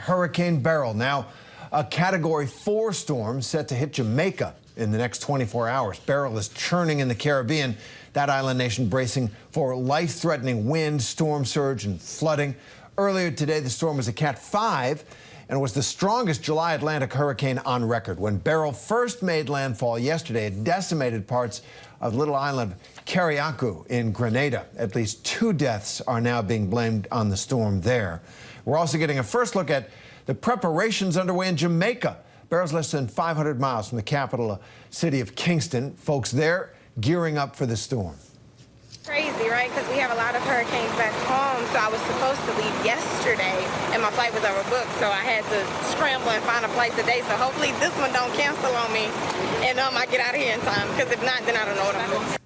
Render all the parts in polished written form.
Hurricane Beryl, now a Category 4 storm set to hit Jamaica in the next 24 hours. Beryl is churning in the Caribbean, that island nation bracing for life-threatening wind, storm surge, and flooding. Earlier today, the storm was a Cat 5 and was the strongest July Atlantic hurricane on record. When Beryl first made landfall yesterday, it decimated parts of the little island of Carriacou in Grenada. At least 2 deaths are now being blamed on the storm there. We're also getting a first look at the preparations underway in Jamaica. Beryl's less than 500 miles from the capital city of Kingston. Folks there gearing up for the storm. Crazy, right? Because we have a lot of hurricanes back home, so I was supposed to leave yesterday, and my flight was overbooked, so I had to scramble and find a flight today. So hopefully this one don't cancel on me, and I get out of here in time, because if not, then I don't know what I'm doing.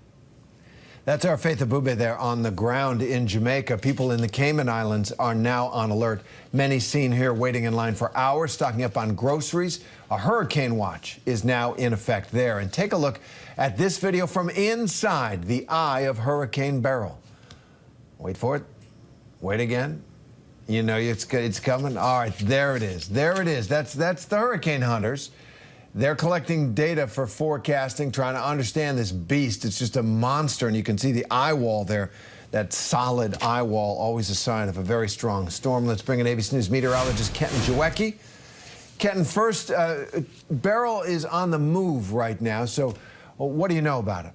That's our Faith Abube there on the ground in Jamaica. People in the Cayman Islands are now on alert. Many seen here waiting in line for hours, stocking up on groceries. A hurricane watch is now in effect there. And take a look at this video from inside the eye of Hurricane Beryl. Wait for it. Wait again. You know it's coming. All right, there it is. There it is. That's the hurricane hunters. They're collecting data for forecasting, trying to understand this beast. It's just a monster, and you can see the eye wall there, that solid eye wall, always a sign of a very strong storm. Let's bring in ABC News meteorologist Kenton Jawecki. Kenton, first, Beryl is on the move right now, so what do you know about it?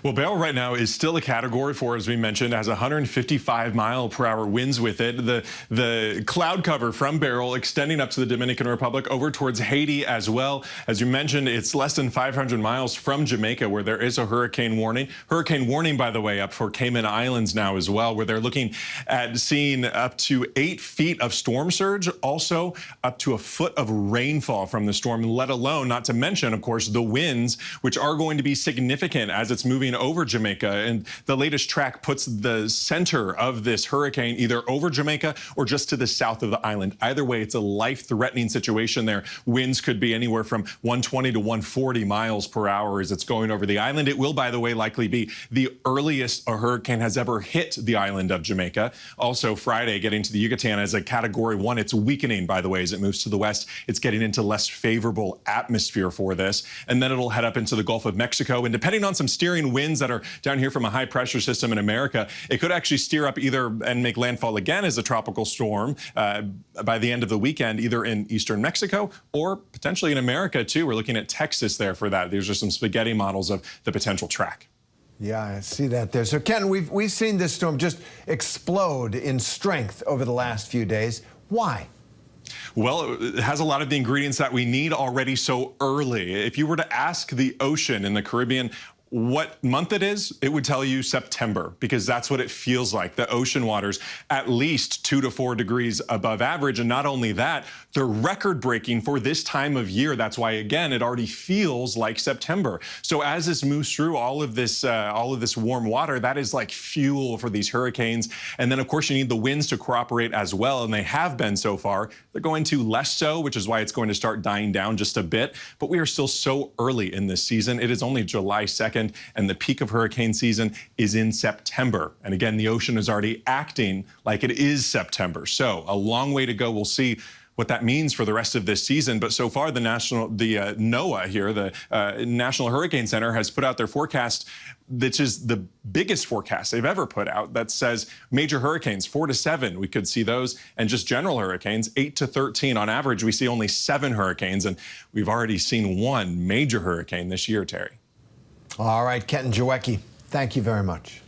Well, Beryl right now is still a Category 4, as we mentioned, has 155-mile-per-hour winds with it. The cloud cover from Beryl extending up to the Dominican Republic, over towards Haiti as well. As you mentioned, it's less than 500 miles from Jamaica, where there is a hurricane warning. Hurricane warning, by the way, up for Cayman Islands now as well, where they're looking at seeing up to 8 feet of storm surge, also up to a foot of rainfall from the storm, let alone, not to mention, of course, the winds, which are going to be significant as it's moving over Jamaica. And the latest track puts the center of this hurricane either over Jamaica or just to the south of the island. Either way, it's a life-threatening situation there. Winds could be anywhere from 120 to 140 miles per hour as it's going over the island. It will, by the way, likely be the earliest a hurricane has ever hit the island of Jamaica. Also, Friday, getting to the Yucatan as a Category 1. It's weakening, by the way, as it moves to the west. It's getting into less favorable atmosphere for this. And then it'll head up into the Gulf of Mexico. And depending on some steering winds that are down here from a high pressure system in America, it could actually steer up either and make landfall again as a tropical storm by the end of the weekend, either in eastern Mexico or potentially in America too. We're looking at Texas there for that. These are some spaghetti models of the potential track. Yeah, I see that there. So Ken, we've seen this storm just explode in strength over the last few days. Why? Well, it has a lot of the ingredients that we need already so early. If you were to ask the ocean in the Caribbean what month it is, it would tell you September, because that's what it feels like. The ocean waters at least 2 to 4 degrees above average. And not only that, they're record breaking for this time of year. That's why, again, it already feels like September. So as this moves through all of this warm water, that is like fuel for these hurricanes. And then, of course, you need the winds to cooperate as well. And they have been so far. They're going to less so, which is why it's going to start dying down just a bit. But we are still so early in this season. It is only July 2nd. And the peak of hurricane season is in September. And again, the ocean is already acting like it is September. So a long way to go. We'll see what that means for the rest of this season. But so far, NOAA here, the National Hurricane Center, has put out their forecast, which is the biggest forecast they've ever put out, that says major hurricanes, 4 to 7, we could see those, and just general hurricanes, 8 to 13. On average, we see only 7 hurricanes, and we've already seen 1 major hurricane this year, Terry. All right, Kenton Jawecki, thank you very much.